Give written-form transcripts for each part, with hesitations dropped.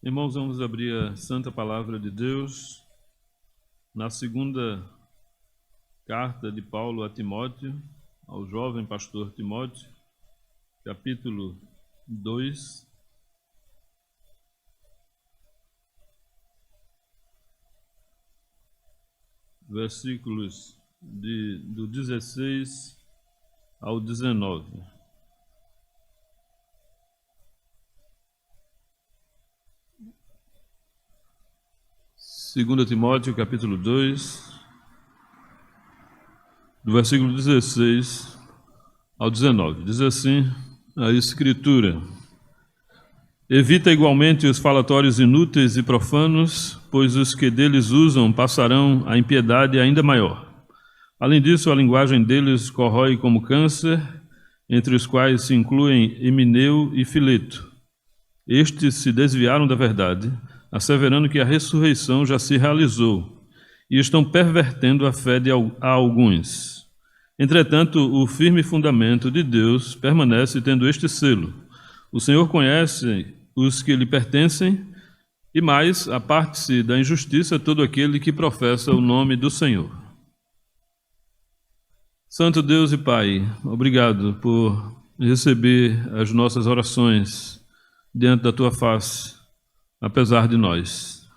Irmãos, vamos abrir a Santa Palavra de Deus na segunda carta de Paulo a Timóteo, ao jovem pastor Timóteo, capítulo 2, versículos do 16 ao 19. Segunda Timóteo, capítulo 2, do versículo 16 ao 19. Diz assim a Escritura: Evita igualmente os falatórios inúteis e profanos, pois os que deles usam passarão a impiedade ainda maior. Além disso, a linguagem deles corrói como câncer, entre os quais se incluem Himeneu e Fileto. Estes se desviaram da verdade, asseverando que a ressurreição já se realizou, e estão pervertendo a fé a alguns. Entretanto, o firme fundamento de Deus permanece tendo este selo: o Senhor conhece os que lhe pertencem, e mais, aparte-se da injustiça todo aquele que professa o nome do Senhor. Santo Deus e Pai, obrigado por receber as nossas orações diante da Tua face, apesar de nós.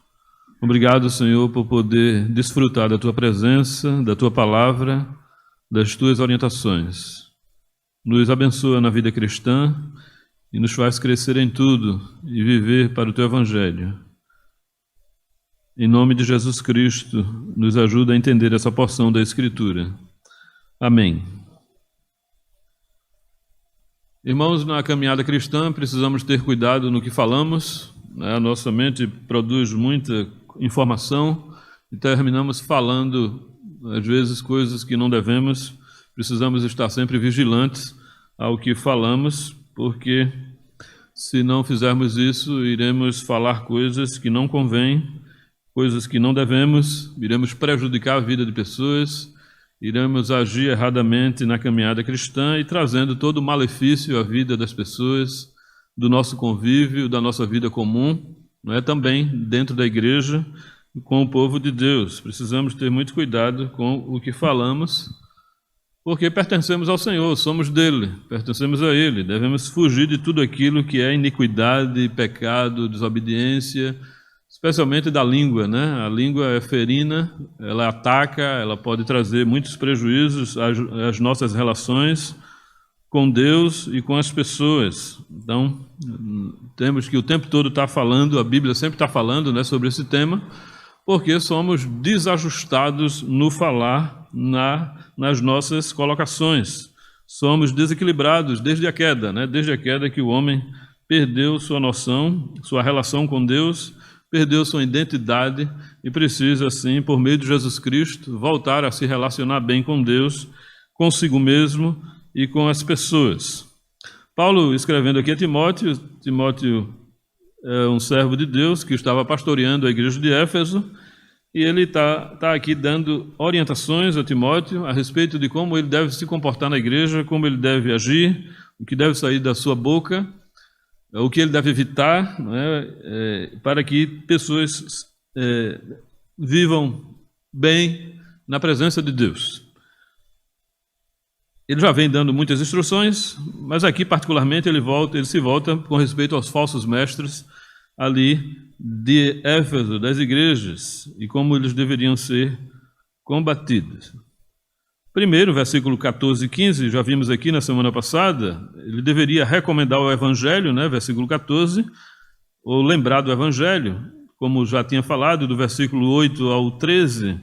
Obrigado, Senhor, por poder desfrutar da Tua presença, da Tua palavra, das Tuas orientações. Nos abençoa na vida cristã e nos faz crescer em tudo e viver para o Teu Evangelho. Em nome de Jesus Cristo, nos ajuda a entender essa porção da Escritura. Amém. Irmãos, na caminhada cristã precisamos ter cuidado no que falamos. A nossa mente produz muita informação e terminamos falando, às vezes, coisas que não devemos. Precisamos estar sempre vigilantes ao que falamos, porque se não fizermos isso, iremos falar coisas que não convêm, coisas que não devemos, iremos prejudicar a vida de pessoas, iremos agir erradamente na caminhada cristã e trazendo todo o malefício à vida das pessoas, do nosso convívio, da nossa vida comum, não é? Também dentro da igreja, com o povo de Deus. Precisamos ter muito cuidado com o que falamos, porque pertencemos ao Senhor, somos dele, pertencemos a Ele. Devemos fugir de tudo aquilo que é iniquidade, pecado, desobediência, especialmente da língua, né? A língua é ferina, ela ataca, ela pode trazer muitos prejuízos às nossas relações com Deus e com as pessoas. Então, temos que o tempo todo estar falando, a Bíblia sempre está falando, né, sobre esse tema, porque somos desajustados no falar nas nossas colocações. Somos desequilibrados desde a queda, né? Desde a queda que o homem perdeu sua noção, sua relação com Deus, perdeu sua identidade e precisa, assim, por meio de Jesus Cristo, voltar a se relacionar bem com Deus, consigo mesmo e com as pessoas. Paulo, escrevendo aqui a Timóteo, Timóteo é um servo de Deus que estava pastoreando a igreja de Éfeso, e ele está aqui dando orientações a Timóteo a respeito de como ele deve se comportar na igreja, como ele deve agir, o que deve sair da sua boca, o que ele deve evitar, né, para que pessoas vivam bem na presença de Deus. Ele já vem dando muitas instruções, mas aqui particularmente ele se volta com respeito aos falsos mestres ali de Éfeso, das igrejas, e como eles deveriam ser combatidos. Primeiro, versículo 14 e 15, já vimos aqui na semana passada, ele deveria recomendar o Evangelho, né, versículo 14, ou lembrar do Evangelho, como já tinha falado, do versículo 8 ao 13,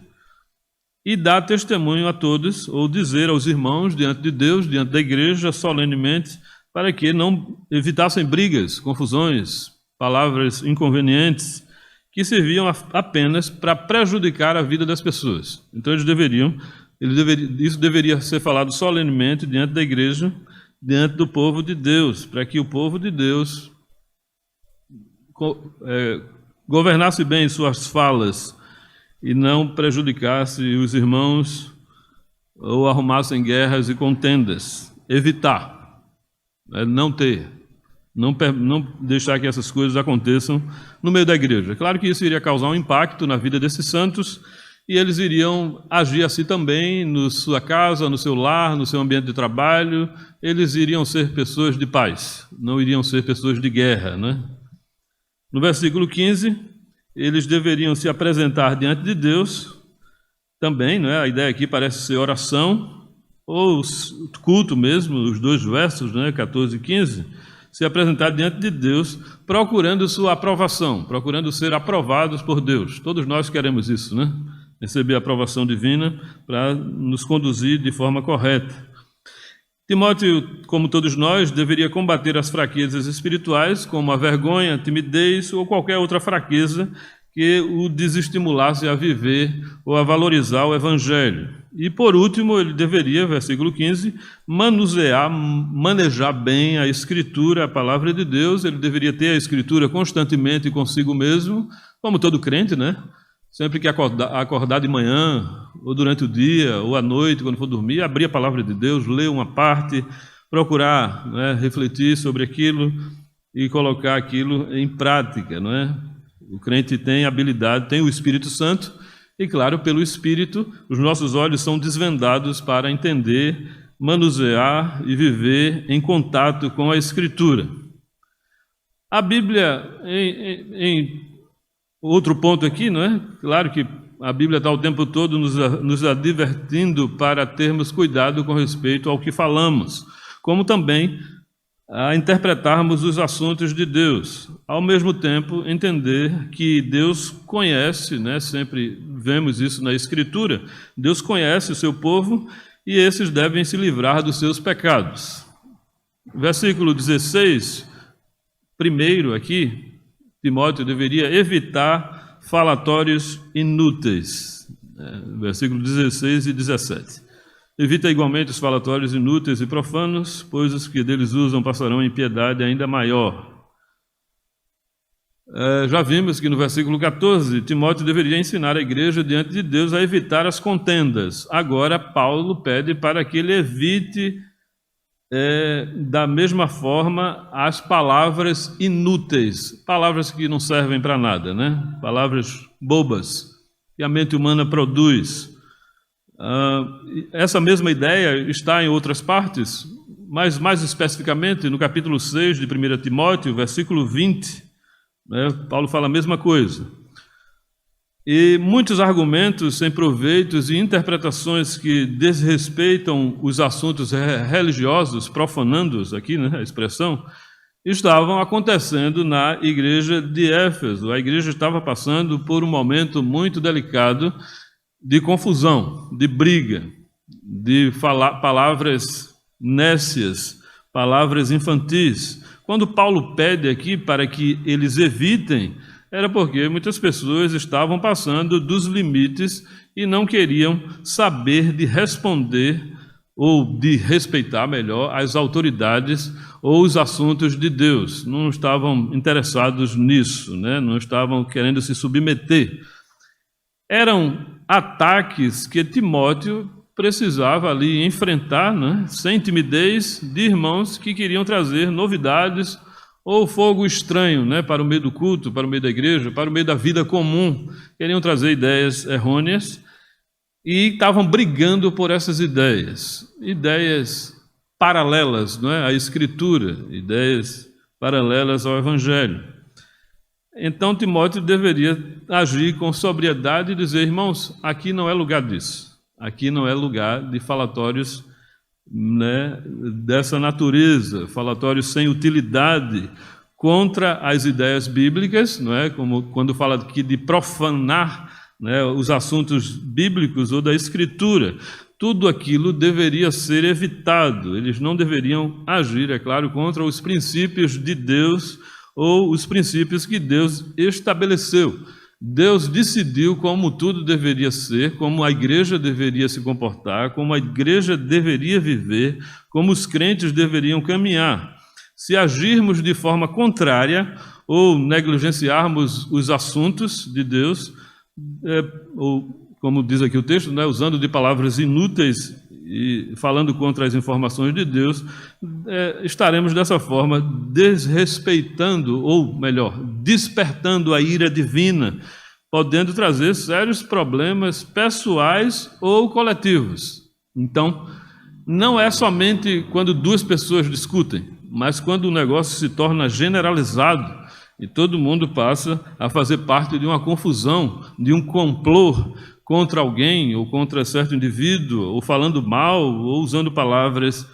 e dar testemunho a todos, ou dizer aos irmãos, diante de Deus, diante da igreja, solenemente, para que não evitassem brigas, confusões, palavras inconvenientes, que serviam apenas para prejudicar a vida das pessoas. Então isso deveria ser falado solenemente diante da igreja, diante do povo de Deus, para que o povo de Deus governasse bem suas falas e não prejudicasse os irmãos ou arrumassem guerras e contendas. Evitar, não ter. Não deixar que essas coisas aconteçam no meio da igreja. Claro que isso iria causar um impacto na vida desses santos, e eles iriam agir assim também na sua casa, no seu lar, no seu ambiente de trabalho. Eles iriam ser pessoas de paz, não iriam ser pessoas de guerra, né? No versículo 15, eles deveriam se apresentar diante de Deus também, né? A ideia aqui parece ser oração, ou culto mesmo, os dois versos, né? 14 e 15, se apresentar diante de Deus, procurando sua aprovação, procurando ser aprovados por Deus. Todos nós queremos isso, né? Receber a aprovação divina para nos conduzir de forma correta. Timóteo, como todos nós, deveria combater as fraquezas espirituais, como a vergonha, a timidez ou qualquer outra fraqueza que o desestimulasse a viver ou a valorizar o Evangelho. E, por último, ele deveria, versículo 15, manejar bem a Escritura, a Palavra de Deus. Ele deveria ter a Escritura constantemente consigo mesmo, como todo crente, né? Sempre que acordar de manhã, ou durante o dia, ou à noite, quando for dormir, abrir a Palavra de Deus, ler uma parte, procurar, né, refletir sobre aquilo e colocar aquilo em prática, não é? O crente tem habilidade, tem o Espírito Santo, e claro, pelo Espírito, os nossos olhos são desvendados para entender, manusear e viver em contato com a Escritura. A Bíblia, em outro ponto aqui, não é? Claro que a Bíblia está o tempo todo nos advertindo para termos cuidado com respeito ao que falamos, como também a interpretarmos os assuntos de Deus. Ao mesmo tempo, entender que Deus conhece, né? Sempre vemos isso na Escritura, Deus conhece o seu povo e esses devem se livrar dos seus pecados. Versículo 16, primeiro aqui, Timóteo deveria evitar falatórios inúteis. Versículo 16 e 17. Evita igualmente os falatórios inúteis e profanos, pois os que deles usam passarão em piedade ainda maior. Já vimos que no versículo 14, Timóteo deveria ensinar a igreja diante de Deus a evitar as contendas. Agora, Paulo pede para que ele evite, da mesma forma, as palavras inúteis, palavras que não servem para nada, né? Palavras bobas que a mente humana produz. Essa mesma ideia está em outras partes, mas mais especificamente no capítulo 6 de 1 Timóteo, versículo 20, né, Paulo fala a mesma coisa. E muitos argumentos sem proveitos e interpretações que desrespeitam os assuntos religiosos, profanando-os aqui, né, a expressão, estavam acontecendo na igreja de Éfeso. A igreja estava passando por um momento muito delicado de confusão, de briga, de palavras nécias, palavras infantis. Quando Paulo pede aqui para que eles evitem, era porque muitas pessoas estavam passando dos limites e não queriam saber de responder ou de respeitar melhor as autoridades ou os assuntos de Deus. Não estavam interessados nisso, né? Não estavam querendo se submeter. Eram ataques que Timóteo precisava ali enfrentar, né, sem timidez, de irmãos que queriam trazer novidades ou fogo estranho, né, para o meio do culto, para o meio da igreja, para o meio da vida comum. Queriam trazer ideias errôneas e estavam brigando por essas ideias paralelas, não é, à Escritura, ideias paralelas ao Evangelho. Então, Timóteo deveria agir com sobriedade e dizer: irmãos, aqui não é lugar disso. Aqui não é lugar de falatórios, né, dessa natureza, falatórios sem utilidade contra as ideias bíblicas, não é? Como quando fala aqui de profanar, né, os assuntos bíblicos ou da Escritura. Tudo aquilo deveria ser evitado. Eles não deveriam agir, é claro, contra os princípios de Deus ou os princípios que Deus estabeleceu. Deus decidiu como tudo deveria ser, como a igreja deveria se comportar, como a igreja deveria viver, como os crentes deveriam caminhar. Se agirmos de forma contrária ou negligenciarmos os assuntos de Deus, ou como diz aqui o texto, né, usando de palavras inúteis e falando contra as informações de Deus, estaremos dessa forma desrespeitando, ou melhor, despertando a ira divina, podendo trazer sérios problemas pessoais ou coletivos. Então, não é somente quando duas pessoas discutem, mas quando o negócio se torna generalizado e todo mundo passa a fazer parte de uma confusão, de um complô contra alguém ou contra certo indivíduo, ou falando mal, ou usando palavras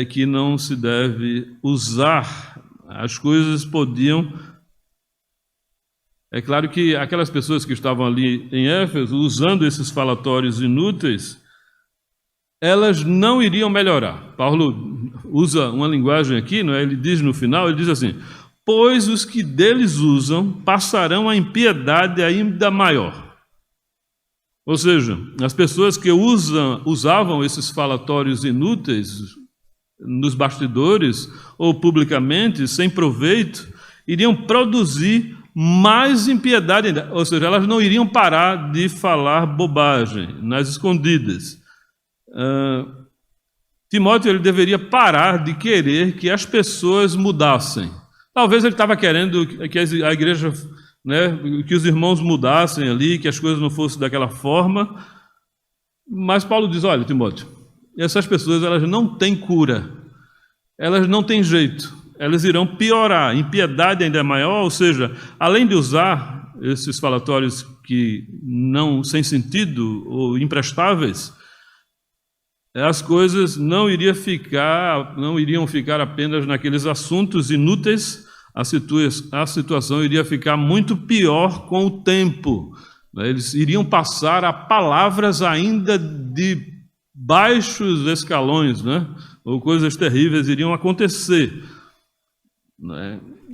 que não se deve usar. As coisas podiam... É claro que aquelas pessoas que estavam ali em Éfeso, usando esses falatórios inúteis, elas não iriam melhorar. Paulo usa uma linguagem aqui, não é? Ele diz no final, ele diz assim: pois os que deles usam passarão a impiedade ainda maior. Ou seja, as pessoas que usavam esses falatórios inúteis nos bastidores ou publicamente, sem proveito, iriam produzir mais impiedade ainda. Ou seja, elas não iriam parar de falar bobagem nas escondidas. Timóteo ele deveria parar de querer que as pessoas mudassem. Talvez ele estava querendo que a igreja, que os irmãos mudassem ali, que as coisas não fossem daquela forma. Mas Paulo diz: olha, Timóteo, essas pessoas elas não têm cura, elas não têm jeito, elas irão piorar, impiedade ainda é maior. Ou seja, além de usar esses falatórios que não sem sentido ou imprestáveis, as coisas não iriam ficar apenas naqueles assuntos inúteis. A situação iria ficar muito pior com o tempo. Eles iriam passar a palavras ainda de baixos escalões, ou coisas terríveis iriam acontecer.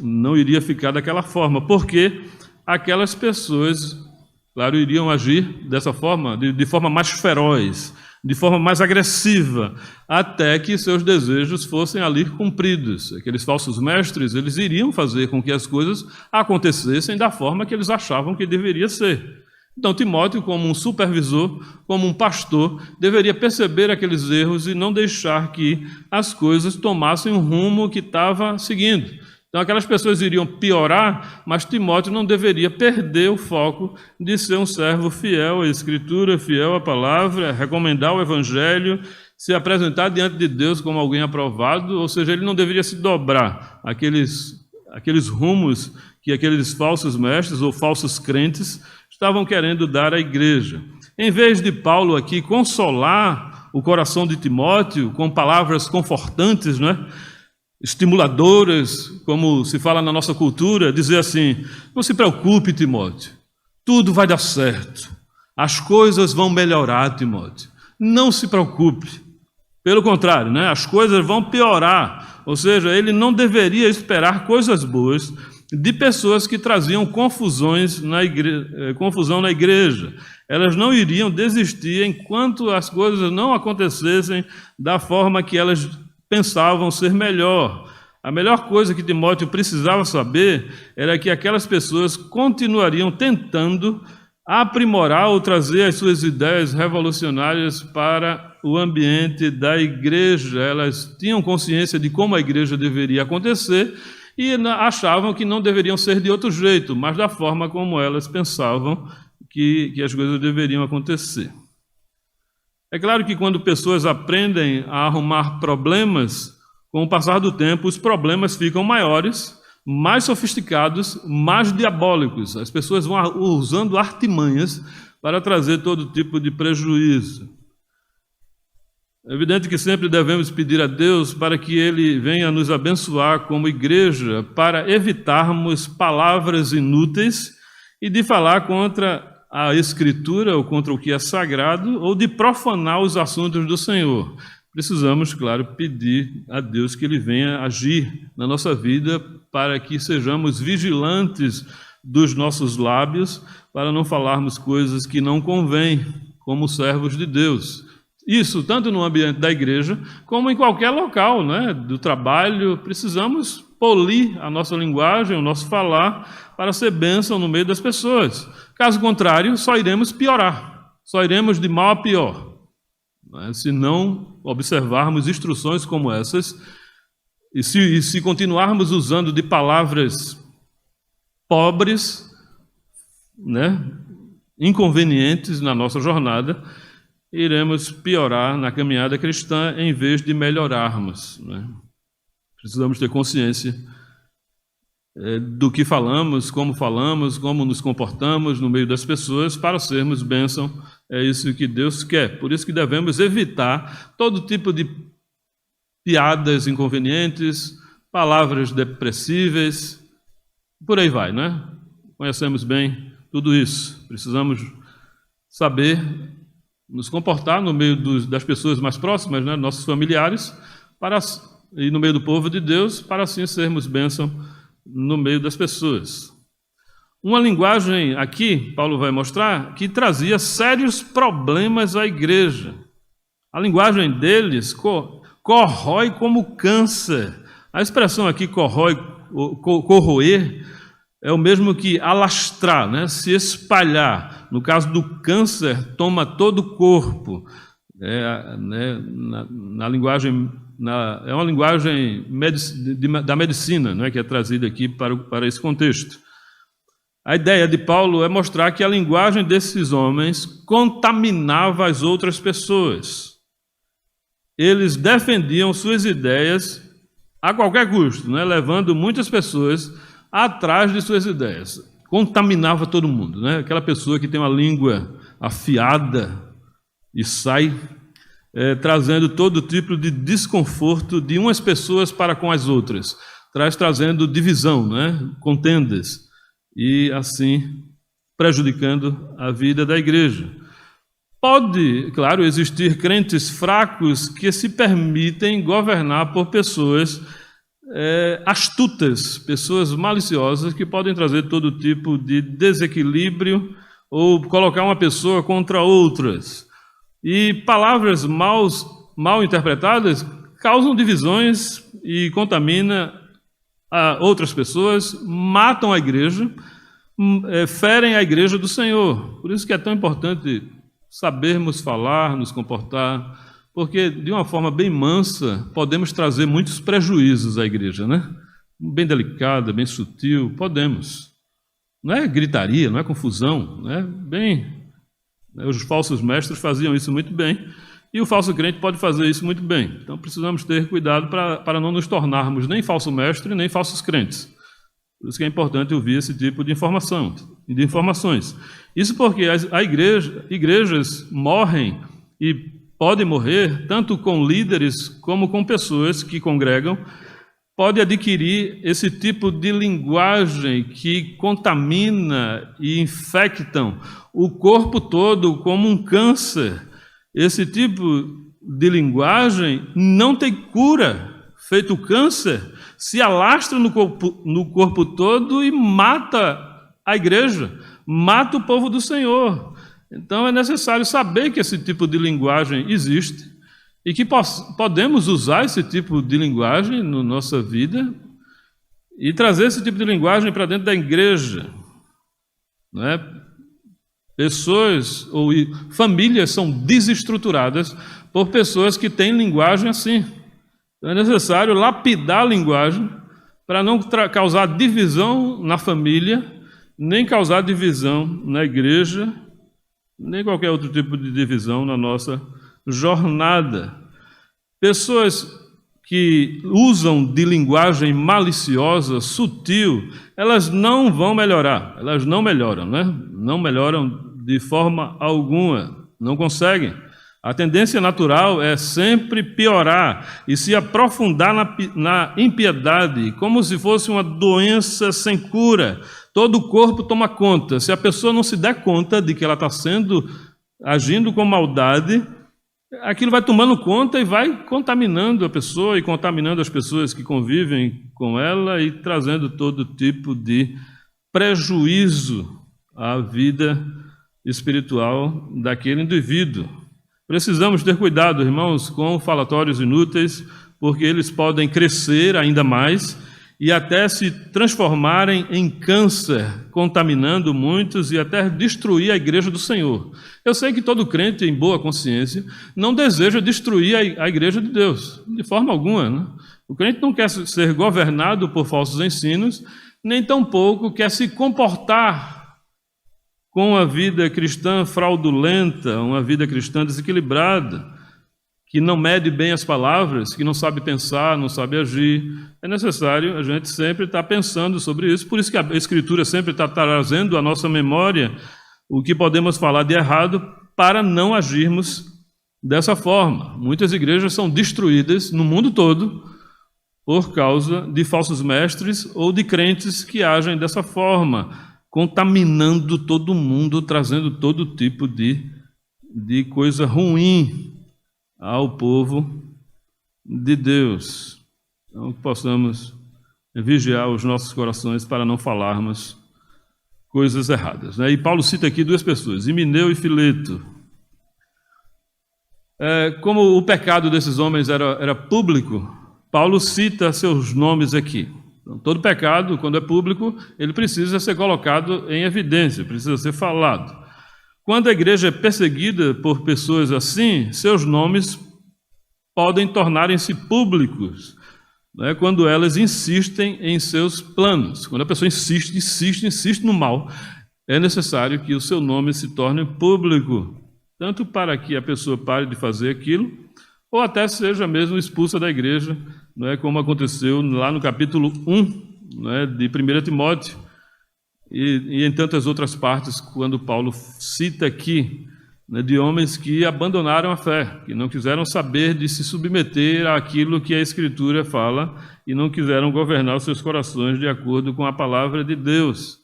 Não iria ficar daquela forma, porque aquelas pessoas, claro, iriam agir dessa forma, de forma mais feroz, de forma mais agressiva, até que seus desejos fossem ali cumpridos. Aqueles falsos mestres, eles iriam fazer com que as coisas acontecessem da forma que eles achavam que deveria ser. Então, Timóteo, como um supervisor, como um pastor, deveria perceber aqueles erros e não deixar que as coisas tomassem o rumo que estava seguindo. Então, aquelas pessoas iriam piorar, mas Timóteo não deveria perder o foco de ser um servo fiel à Escritura, fiel à palavra, recomendar o Evangelho, se apresentar diante de Deus como alguém aprovado. Ou seja, ele não deveria se dobrar aqueles rumos que aqueles falsos mestres ou falsos crentes estavam querendo dar à igreja. Em vez de Paulo aqui consolar o coração de Timóteo com palavras confortantes, estimuladoras, como se fala na nossa cultura, dizer assim: não se preocupe, Timóteo, tudo vai dar certo, as coisas vão melhorar, Timóteo, não se preocupe. Pelo contrário, as coisas vão piorar. Ou seja, ele não deveria esperar coisas boas de pessoas que traziam confusão na igreja. Elas não iriam desistir enquanto as coisas não acontecessem da forma que elas pensavam ser melhor. A melhor coisa que Timóteo precisava saber era que aquelas pessoas continuariam tentando aprimorar ou trazer as suas ideias revolucionárias para o ambiente da igreja. Elas tinham consciência de como a igreja deveria acontecer e achavam que não deveriam ser de outro jeito, mas da forma como elas pensavam que as coisas deveriam acontecer. É claro que quando pessoas aprendem a arrumar problemas, com o passar do tempo, os problemas ficam maiores, mais sofisticados, mais diabólicos. As pessoas vão usando artimanhas para trazer todo tipo de prejuízo. É evidente que sempre devemos pedir a Deus para que Ele venha nos abençoar como igreja, para evitarmos palavras inúteis e de falar contra a Escritura ou contra o que é sagrado, ou de profanar os assuntos do Senhor. Precisamos, claro, pedir a Deus que Ele venha agir na nossa vida para que sejamos vigilantes dos nossos lábios, para não falarmos coisas que não convêm como servos de Deus. Isso tanto no ambiente da igreja, como em qualquer local, do trabalho. Precisamos polir a nossa linguagem, o nosso falar, para ser bênção no meio das pessoas. Caso contrário, só iremos piorar, só iremos de mal a pior. né? Se não observarmos instruções como essas, e se continuarmos usando de palavras pobres, né, inconvenientes na nossa jornada, iremos piorar na caminhada cristã em vez de melhorarmos, né? Precisamos ter consciência do que falamos, como nos comportamos no meio das pessoas para sermos bênção. É isso que Deus quer. Por isso que devemos evitar todo tipo de piadas inconvenientes, palavras depressíveis, por aí vai, né? Conhecemos bem tudo isso. Precisamos saber nos comportar no meio das pessoas mais próximas, né? Nossos familiares, e no meio do povo de Deus, para assim sermos bênção no meio das pessoas. Uma linguagem aqui, Paulo vai mostrar, que trazia sérios problemas à igreja. A linguagem deles corrói como câncer. A expressão aqui corroer é o mesmo que alastrar, né? Se espalhar. No caso do câncer, toma todo o corpo. Na linguagem, é uma linguagem da medicina, né? Que é trazida aqui para esse contexto. A ideia de Paulo é mostrar que a linguagem desses homens contaminava as outras pessoas. Eles defendiam suas ideias a qualquer custo, né? Levando muitas pessoas atrás de suas ideias. Contaminava todo mundo, né? Aquela pessoa que tem uma língua afiada e sai trazendo todo tipo de desconforto de umas pessoas para com as outras, trazendo divisão, né? Contendas, e assim prejudicando a vida da igreja. Pode, claro, existir crentes fracos que se permitem governar por pessoas astutas, pessoas maliciosas que podem trazer todo tipo de desequilíbrio ou colocar uma pessoa contra outras. E palavras mal interpretadas causam divisões e contaminam outras pessoas, matam a igreja, ferem a igreja do Senhor. Por isso que é tão importante sabermos falar, nos comportar, porque de uma forma bem mansa podemos trazer muitos prejuízos à igreja, né? Bem delicada, bem sutil, podemos. Não é gritaria, não é confusão, né? Os falsos mestres faziam isso muito bem, e o falso crente pode fazer isso muito bem. Então precisamos ter cuidado para não nos tornarmos nem falso mestre, nem falsos crentes. Por isso que é importante ouvir esse tipo de informações. Isso porque igrejas morrem e podem morrer tanto com líderes como com pessoas que congregam, pode adquirir esse tipo de linguagem que contamina e infectam o corpo todo como um câncer. Esse tipo de linguagem não tem cura. Feito câncer, se alastra no corpo todo e mata a igreja, mata o povo do Senhor. Então é necessário saber que esse tipo de linguagem existe e que podemos usar esse tipo de linguagem na nossa vida e trazer esse tipo de linguagem para dentro da igreja, né? Pessoas ou famílias são desestruturadas por pessoas que têm linguagem assim. Então é necessário lapidar a linguagem para não causar divisão na família, nem causar divisão na igreja, nem qualquer outro tipo de divisão na nossa jornada. Pessoas que usam de linguagem maliciosa, sutil, elas não vão melhorar, elas não melhoram, né? Não melhoram de forma alguma, não conseguem. A tendência natural é sempre piorar e se aprofundar na impiedade, como se fosse uma doença sem cura. Todo o corpo toma conta. Se a pessoa não se der conta de que ela está agindo com maldade, aquilo vai tomando conta e vai contaminando a pessoa e contaminando as pessoas que convivem com ela e trazendo todo tipo de prejuízo à vida espiritual daquele indivíduo. Precisamos ter cuidado, irmãos, com falatórios inúteis, porque eles podem crescer ainda mais e até se transformarem em câncer, contaminando muitos e até destruir a igreja do Senhor. Eu sei que todo crente em boa consciência não deseja destruir a igreja de Deus, de forma alguma, né? O crente não quer ser governado por falsos ensinos, nem tampouco quer se comportar com a vida cristã fraudulenta, uma vida cristã desequilibrada, que não mede bem as palavras, que não sabe pensar, não sabe agir. É necessário a gente sempre estar pensando sobre isso, por isso que a Escritura sempre está trazendo à nossa memória o que podemos falar de errado para não agirmos dessa forma. Muitas igrejas são destruídas no mundo todo por causa de falsos mestres ou de crentes que agem dessa forma, contaminando todo mundo, trazendo todo tipo de coisa ruim ao povo de Deus. Então, que possamos vigiar os nossos corações para não falarmos coisas erradas, né? E Paulo cita aqui duas pessoas, Himeneu e Fileto. Como o pecado desses homens era público, Paulo cita seus nomes aqui. Então, todo pecado, quando é público, ele precisa ser colocado em evidência, precisa ser falado. Quando a igreja é perseguida por pessoas assim, seus nomes podem tornarem-se públicos, né? Quando elas insistem em seus planos. Quando a pessoa insiste no mal, é necessário que o seu nome se torne público, tanto para que a pessoa pare de fazer aquilo, ou até seja mesmo expulsa da igreja, não é, como aconteceu lá no capítulo 1, não é, de 1 Timóteo, e em tantas outras partes, quando Paulo cita aqui, né, de homens que abandonaram a fé, que não quiseram saber de se submeter àquilo que a Escritura fala e não quiseram governar os seus corações de acordo com a palavra de Deus.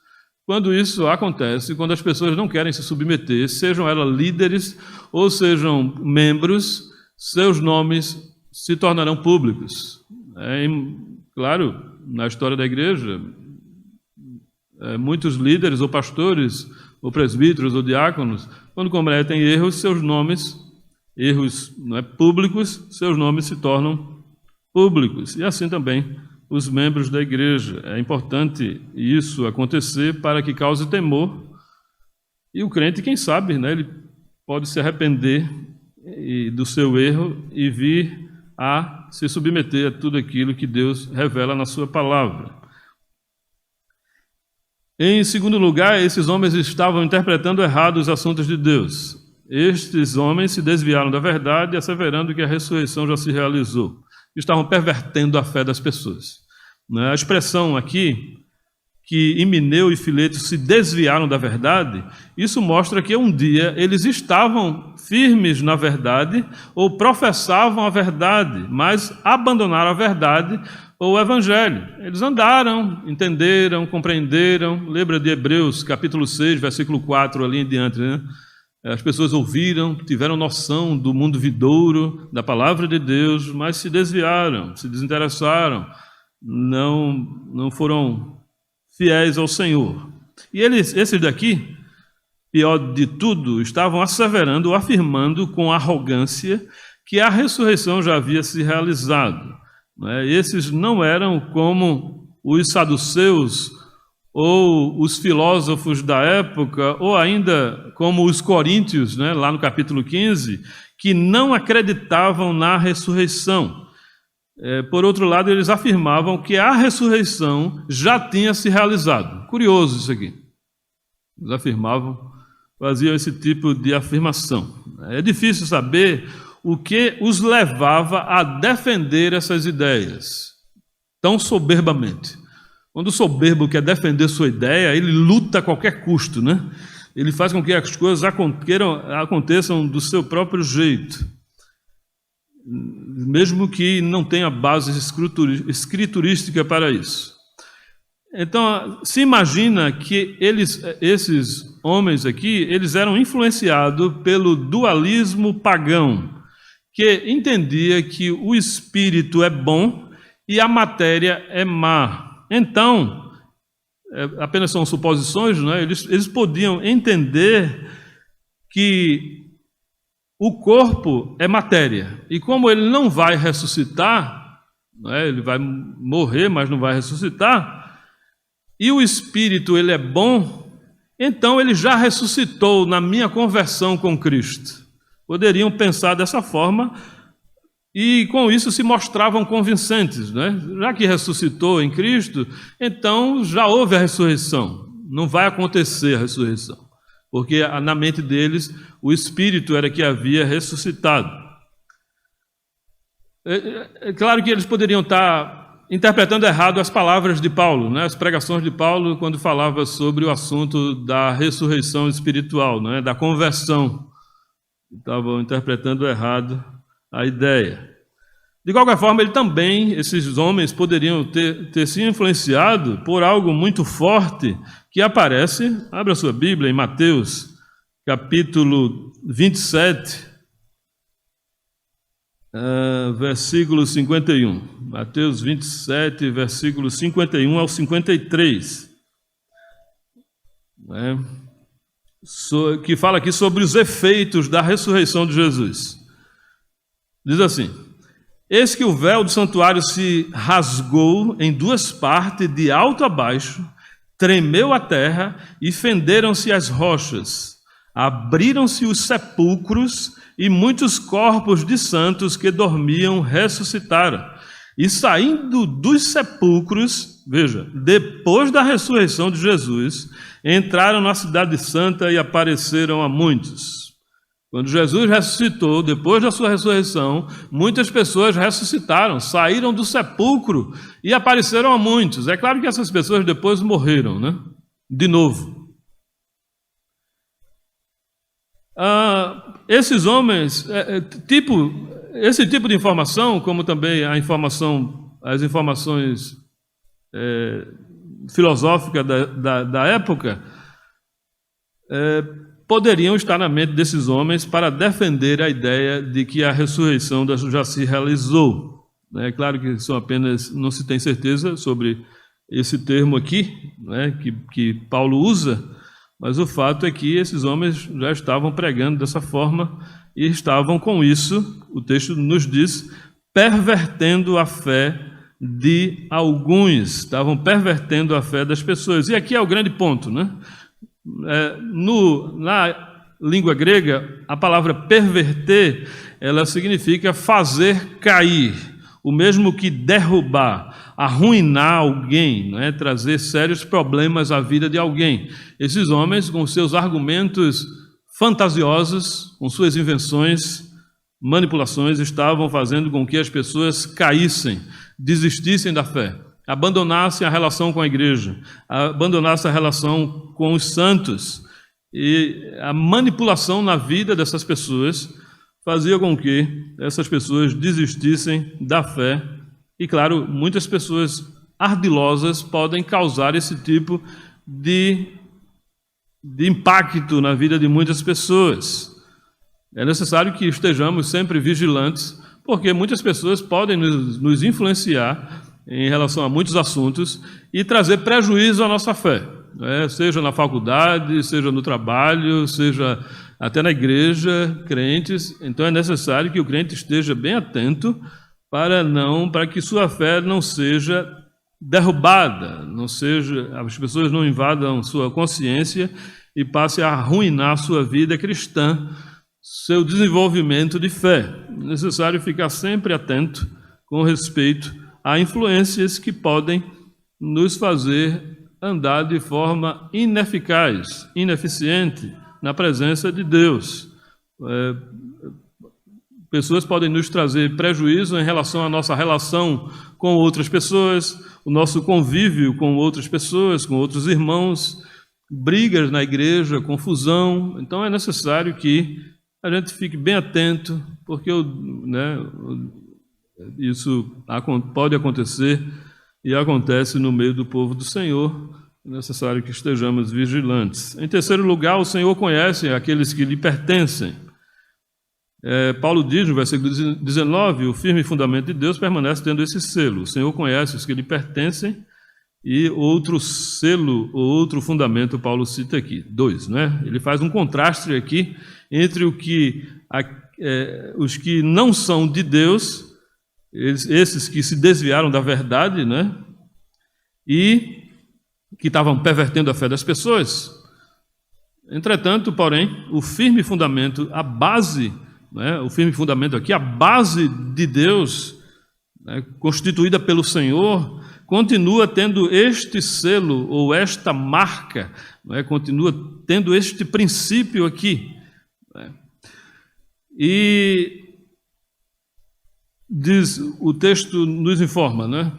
Quando isso acontece, quando as pessoas não querem se submeter, sejam elas líderes ou sejam membros, seus nomes se tornarão públicos. Claro, na história da igreja, muitos líderes ou pastores, ou presbíteros ou diáconos, quando cometem erros, seus nomes, erros não é, públicos, seus nomes se tornam públicos. E assim também os membros da igreja. É importante isso acontecer para que cause temor. E o crente, quem sabe, né, ele pode se arrepender do seu erro e vir a se submeter a tudo aquilo que Deus revela na sua palavra. Em segundo lugar, esses homens estavam interpretando errado os assuntos de Deus. Estes homens se desviaram da verdade, asseverando que a ressurreição já se realizou. Estavam pervertendo a fé das pessoas. A expressão aqui, que Himeneu e Fileto se desviaram da verdade, isso mostra que um dia eles estavam firmes na verdade, ou professavam a verdade, mas abandonaram a verdade, ou o evangelho. Eles andaram, entenderam, compreenderam. Lembra de Hebreus, capítulo 6, versículo 4, ali em diante, né? As pessoas ouviram, tiveram noção do mundo vidouro, da palavra de Deus, mas se desviaram, se desinteressaram, não foram fiéis ao Senhor. E esses daqui, pior de tudo, estavam asseverando ou afirmando com arrogância que a ressurreição já havia se realizado. Esses não eram como os saduceus ou os filósofos da época, ou ainda como os coríntios, né, lá no capítulo 15, que não acreditavam na ressurreição. Por outro lado, eles afirmavam que a ressurreição já tinha se realizado. Curioso isso aqui. Eles afirmavam, faziam esse tipo de afirmação. É difícil saber o que os levava a defender essas ideias tão soberbamente. Quando o soberbo quer defender sua ideia, ele luta a qualquer custo, né? Ele faz com que as coisas aconteçam do seu próprio jeito, mesmo que não tenha base escriturística para isso. Então, se imagina que esses homens aqui, eles eram influenciados pelo dualismo pagão, que entendia que o espírito é bom e a matéria é má. Então, apenas são suposições, né? Eles podiam entender que o corpo é matéria, e como ele não vai ressuscitar, né? Ele vai morrer, mas não vai ressuscitar, e o Espírito ele é bom, então ele já ressuscitou na minha conversão com Cristo. Poderiam pensar dessa forma, e com isso se mostravam convincentes, né? Já que ressuscitou em Cristo, então já houve a ressurreição, não vai acontecer a ressurreição, porque na mente deles o Espírito era que havia ressuscitado. É claro que eles poderiam estar interpretando errado as palavras de Paulo, né? As pregações de Paulo, quando falava sobre o assunto da ressurreição espiritual, né? Da conversão. Estavam interpretando errado a ideia. De qualquer forma, esses homens poderiam ter se influenciado por algo muito forte que aparece, abra sua Bíblia, em Mateus, capítulo 27, versículo 51. Mateus 27, versículo 51 ao 53. Que fala aqui sobre os efeitos da ressurreição de Jesus. Diz assim: eis que o véu do santuário se rasgou em duas partes, de alto a baixo, tremeu a terra e fenderam-se as rochas, abriram-se os sepulcros e muitos corpos de santos que dormiam ressuscitaram. E saindo dos sepulcros, veja, depois da ressurreição de Jesus, entraram na cidade santa e apareceram a muitos. Quando Jesus ressuscitou, depois da sua ressurreição, muitas pessoas ressuscitaram, saíram do sepulcro e apareceram a muitos. É claro que essas pessoas depois morreram, né? De novo. Esses homens, esse tipo de informação, como também as informações filosóficas da época, poderiam estar na mente desses homens para defender a ideia de que a ressurreição já se realizou. É claro que não se tem certeza sobre esse termo aqui, né, que Paulo usa, mas o fato é que esses homens já estavam pregando dessa forma e estavam com isso, o texto nos diz, pervertendo a fé de alguns, estavam pervertendo a fé das pessoas. E aqui é o grande ponto, né? Na língua grega, a palavra perverter, ela significa fazer cair, o mesmo que derrubar, arruinar alguém, né? Trazer sérios problemas à vida de alguém. Esses homens, com seus argumentos fantasiosos, com suas invenções, manipulações, estavam fazendo com que as pessoas caíssem, desistissem da fé, abandonassem a relação com a igreja, abandonassem a relação com os santos. E a manipulação na vida dessas pessoas fazia com que essas pessoas desistissem da fé. E, claro, muitas pessoas ardilosas podem causar esse tipo de impacto na vida de muitas pessoas. É necessário que estejamos sempre vigilantes, porque muitas pessoas podem nos influenciar em relação a muitos assuntos e trazer prejuízo à nossa fé, seja na faculdade, seja no trabalho, seja até na igreja, crentes. Então é necessário que o crente esteja bem atento para que sua fé não seja derrubada, as pessoas não invadam sua consciência e passem a arruinar sua vida cristã, seu desenvolvimento de fé. É necessário ficar sempre atento com respeito a influências que podem nos fazer andar de forma ineficaz, ineficiente na presença de Deus. Pessoas podem nos trazer prejuízo em relação à nossa relação com outras pessoas, o nosso convívio com outras pessoas, com outros irmãos, brigas na igreja, confusão. Então é necessário que a gente fique bem atento, porque isso pode acontecer e acontece no meio do povo do Senhor. É necessário que estejamos vigilantes. Em terceiro lugar, o Senhor conhece aqueles que lhe pertencem. Paulo diz no versículo 19, o firme fundamento de Deus permanece tendo esse selo. O Senhor conhece os que lhe pertencem. E outro selo, ou outro fundamento, Paulo cita aqui, 2, né? Ele faz um contraste aqui entre os que não são de Deus esses que se desviaram da verdade, né? E que estavam pervertendo a fé das pessoas. Entretanto, porém, o firme fundamento, a base, né? O firme fundamento aqui, a base de Deus, né? Constituída pelo Senhor, continua tendo este selo ou esta marca, né? Continua tendo este princípio aqui, né? E diz, o texto nos informa, né?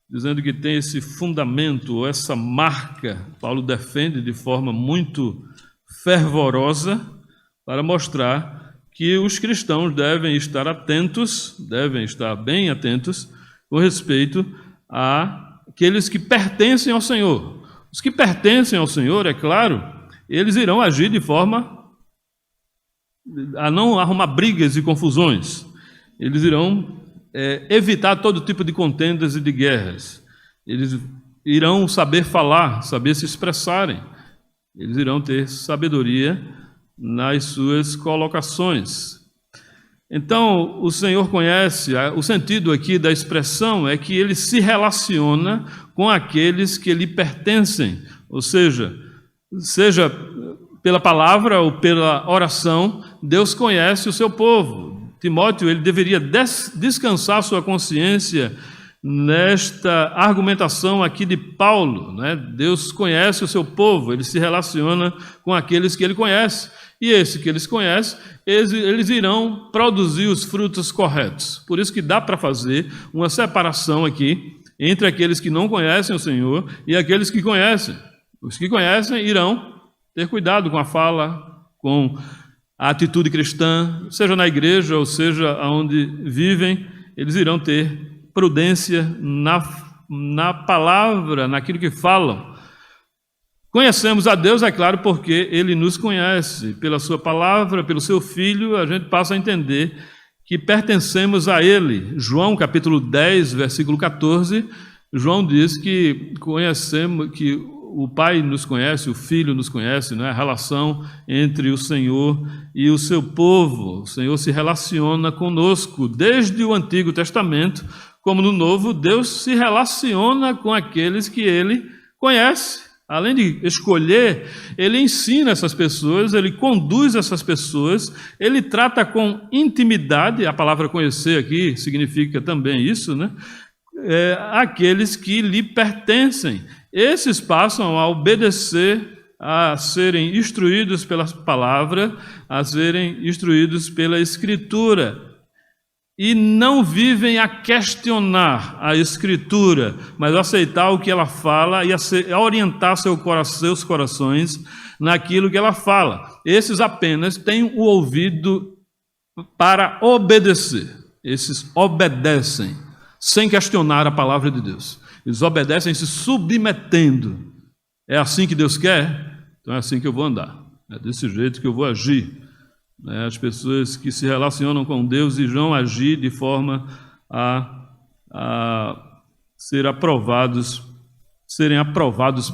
Dizendo que tem esse fundamento, ou essa marca, Paulo defende de forma muito fervorosa para mostrar que os cristãos devem estar atentos, devem estar bem atentos com respeito àqueles que pertencem ao Senhor. Os que pertencem ao Senhor, é claro, eles irão agir de forma a não arrumar brigas e confusões. Eles irão evitar todo tipo de contendas e de guerras. Eles irão saber falar, saber se expressarem. Eles irão ter sabedoria nas suas colocações. Então, o Senhor conhece, o sentido aqui da expressão é que ele se relaciona com aqueles que lhe pertencem, ou seja pela palavra ou pela oração, Deus conhece o seu povo. Timóteo, ele deveria descansar sua consciência nesta argumentação aqui de Paulo, né? Deus conhece o seu povo, ele se relaciona com aqueles que ele conhece, e esse que eles conhecem, eles irão produzir os frutos corretos. Por isso que dá para fazer uma separação aqui entre aqueles que não conhecem o Senhor e aqueles que conhecem. Os que conhecem irão ter cuidado com a fala, com a atitude cristã, seja na igreja ou seja onde vivem, eles irão ter prudência na palavra, naquilo que falam. Conhecemos a Deus, é claro, porque Ele nos conhece. Pela sua palavra, pelo seu Filho, a gente passa a entender que pertencemos a Ele. João, capítulo 10, versículo 14, João diz que conhecemos, que o Pai nos conhece, o Filho nos conhece, né? A relação entre o Senhor e o seu povo. O Senhor se relaciona conosco desde o Antigo Testamento, como no Novo, Deus se relaciona com aqueles que Ele conhece. Além de escolher, Ele ensina essas pessoas, Ele conduz essas pessoas, Ele trata com intimidade, a palavra conhecer aqui significa também isso, né? Aqueles que lhe pertencem. Esses passam a obedecer, a serem instruídos pela palavra, a serem instruídos pela Escritura. E não vivem a questionar a Escritura, mas a aceitar o que ela fala e a orientar seus corações naquilo que ela fala. Esses apenas têm o ouvido para obedecer. Esses obedecem, sem questionar a palavra de Deus. Eles obedecem se submetendo. É assim que Deus quer? Então é assim que eu vou andar. É desse jeito que eu vou agir. As pessoas que se relacionam com Deus irão agir de forma a serem aprovados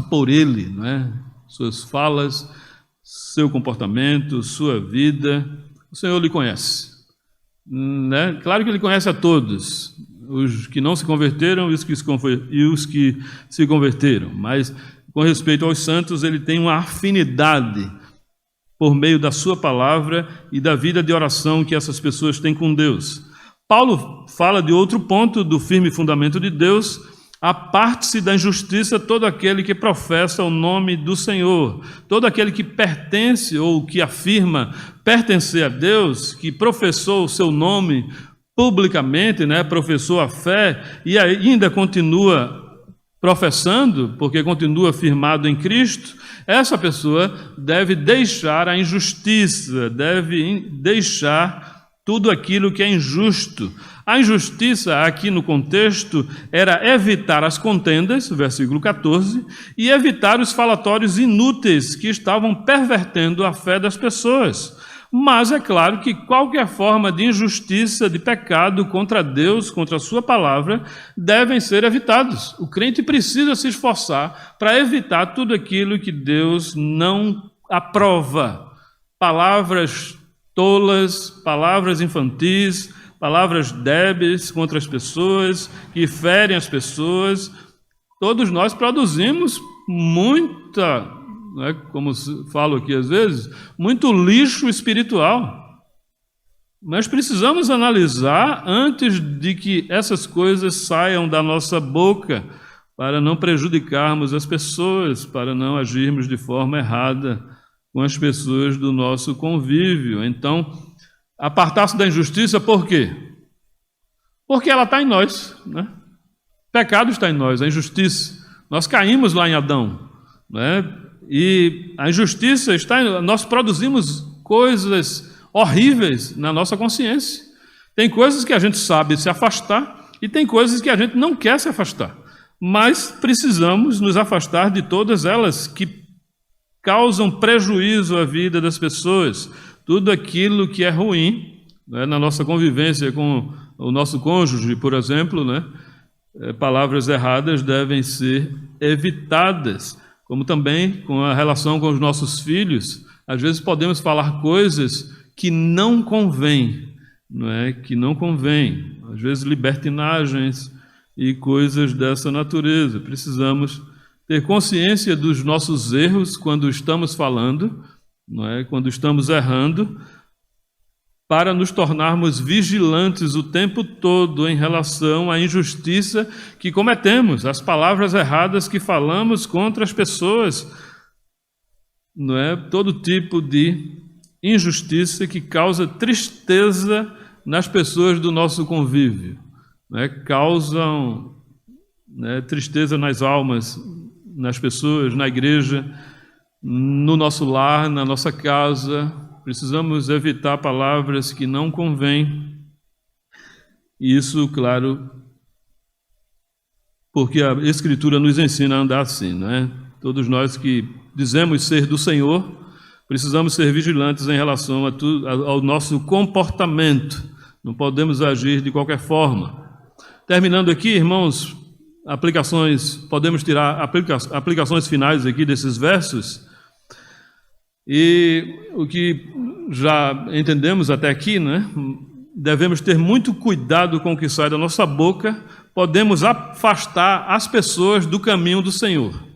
por Ele, né? Suas falas, seu comportamento, sua vida. O Senhor lhe conhece, né? Claro que Ele conhece a todos, os que não se converteram e os que se converteram, mas com respeito aos santos, Ele tem uma afinidade por meio da sua palavra e da vida de oração que essas pessoas têm com Deus. Paulo fala de outro ponto do firme fundamento de Deus: aparte-se da injustiça todo aquele que professa o nome do Senhor. Todo aquele que pertence ou que afirma pertencer a Deus, que professou o seu nome publicamente, né, professou a fé e ainda continua professando, porque continua firmado em Cristo, essa pessoa deve deixar a injustiça, deve deixar tudo aquilo que é injusto. A injustiça, aqui no contexto, era evitar as contendas, versículo 14, e evitar os falatórios inúteis que estavam pervertendo a fé das pessoas. Mas é claro que qualquer forma de injustiça, de pecado contra Deus, contra a sua palavra, devem ser evitados. O crente precisa se esforçar para evitar tudo aquilo que Deus não aprova. Palavras tolas, palavras infantis, palavras débeis contra as pessoas, que ferem as pessoas. Todos nós produzimos muita, né, como falo aqui às vezes, muito lixo espiritual. Nós precisamos analisar antes de que essas coisas saiam da nossa boca, para não prejudicarmos as pessoas, para não agirmos de forma errada com as pessoas do nosso convívio. Então, apartar-se da injustiça, por quê? Porque ela está em nós, né? O pecado está em nós, a injustiça. Nós caímos lá em Adão, né? E a injustiça está em nós. Nós produzimos coisas horríveis na nossa consciência. Tem coisas que a gente sabe se afastar e tem coisas que a gente não quer se afastar. Mas precisamos nos afastar de todas elas que causam prejuízo à vida das pessoas. Tudo aquilo que é ruim, né, na nossa convivência com o nosso cônjuge, por exemplo, né, palavras erradas devem ser evitadas. Como também com a relação com os nossos filhos, às vezes podemos falar coisas que não convêm, não é? Que não convém. Às vezes libertinagens e coisas dessa natureza. Precisamos ter consciência dos nossos erros quando estamos falando, não é? Quando estamos errando, para nos tornarmos vigilantes o tempo todo em relação à injustiça que cometemos, as palavras erradas que falamos contra as pessoas, não é? Todo tipo de injustiça que causa tristeza nas pessoas do nosso convívio, né? Causam, né, tristeza nas almas, nas pessoas, na igreja, no nosso lar, na nossa casa. Precisamos evitar palavras que não convêm. Isso, claro, porque a Escritura nos ensina a andar assim, né? Todos nós que dizemos ser do Senhor, precisamos ser vigilantes em relação ao nosso comportamento. Não podemos agir de qualquer forma. Terminando aqui, irmãos, podemos tirar aplicações finais aqui desses versos. E o que já entendemos até aqui, né? Devemos ter muito cuidado com o que sai da nossa boca. Podemos afastar as pessoas do caminho do Senhor.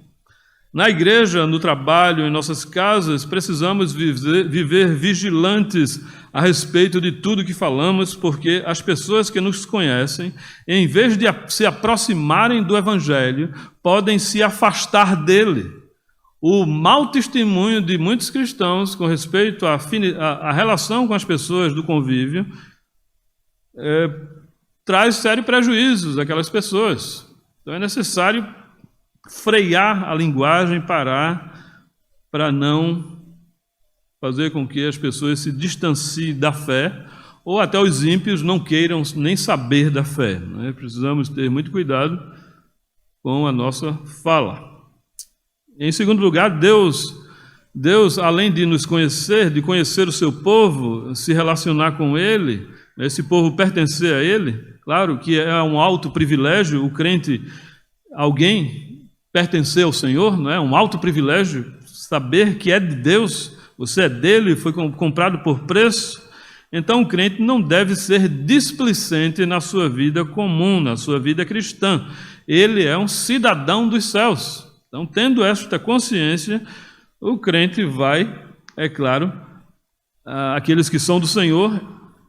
Na igreja, no trabalho, em nossas casas, precisamos viver vigilantes a respeito de tudo que falamos, porque as pessoas que nos conhecem, em vez de se aproximarem do Evangelho, podem se afastar dele. O mau testemunho de muitos cristãos com respeito à relação com as pessoas do convívio traz sérios prejuízos àquelas pessoas. Então é necessário frear a linguagem, parar, para não fazer com que as pessoas se distanciem da fé, ou até os ímpios não queiram nem saber da fé, né? Precisamos ter muito cuidado com a nossa fala. Em segundo lugar, Deus, além de nos conhecer, de conhecer o seu povo, se relacionar com ele, esse povo pertencer a ele, claro que é um alto privilégio o crente, alguém pertencer ao Senhor, não é? Um alto privilégio saber que é de Deus, você é dele, foi comprado por preço. Então o crente não deve ser displicente na sua vida comum, na sua vida cristã. Ele é um cidadão dos céus. Então, tendo esta consciência, o crente vai, é claro, aqueles que são do Senhor,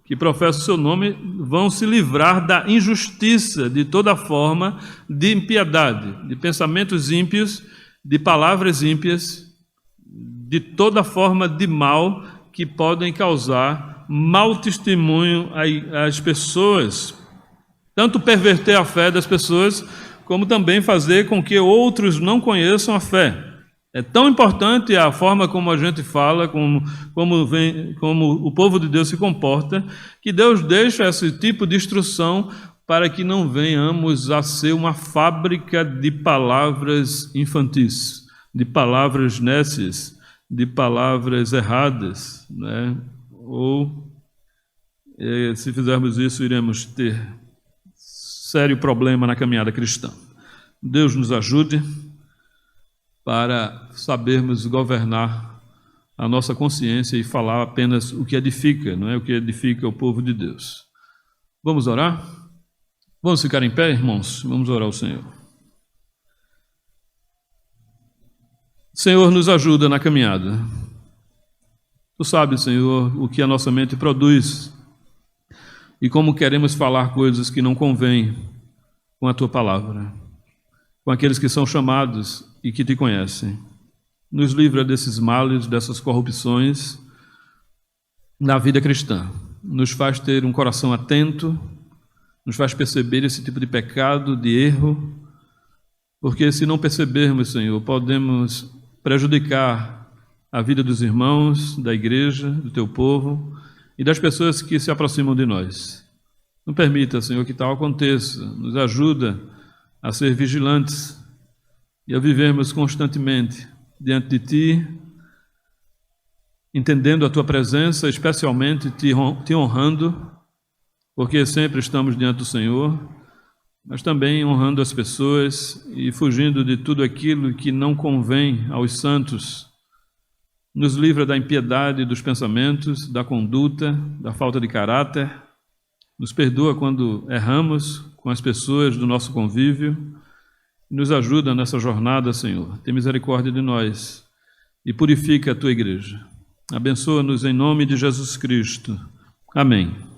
que professam o seu nome, vão se livrar da injustiça, de toda forma de impiedade, de pensamentos ímpios, de palavras ímpias, de toda forma de mal que podem causar mau testemunho às pessoas, tanto perverter a fé das pessoas, como também fazer com que outros não conheçam a fé. É tão importante a forma como a gente fala, como o povo de Deus se comporta, que Deus deixa esse tipo de instrução para que não venhamos a ser uma fábrica de palavras infantis, de palavras nécias, de palavras erradas, né? Ou, se fizermos isso, iremos ter sério problema na caminhada cristã. Deus nos ajude para sabermos governar a nossa consciência e falar apenas o que edifica, não é o que edifica o povo de Deus. Vamos orar? Vamos ficar em pé, irmãos? Vamos orar ao Senhor. Senhor, nos ajuda na caminhada. Tu sabes, Senhor, o que a nossa mente produz e como queremos falar coisas que não convêm com a Tua palavra, com aqueles que são chamados e que Te conhecem. Nos livra desses males, dessas corrupções na vida cristã. Nos faz ter um coração atento, nos faz perceber esse tipo de pecado, de erro, porque se não percebermos, Senhor, podemos prejudicar a vida dos irmãos, da igreja, do Teu povo e das pessoas que se aproximam de nós. Não permita, Senhor, que tal aconteça. Nos ajuda a ser vigilantes e a vivermos constantemente diante de Ti, entendendo a Tua presença, especialmente Te honrando, porque sempre estamos diante do Senhor, mas também honrando as pessoas e fugindo de tudo aquilo que não convém aos santos. Nos livra da impiedade dos pensamentos, da conduta, da falta de caráter. Nos perdoa quando erramos com as pessoas do nosso convívio. Nos ajuda nessa jornada, Senhor. Tem misericórdia de nós e purifica a Tua igreja. Abençoa-nos em nome de Jesus Cristo. Amém.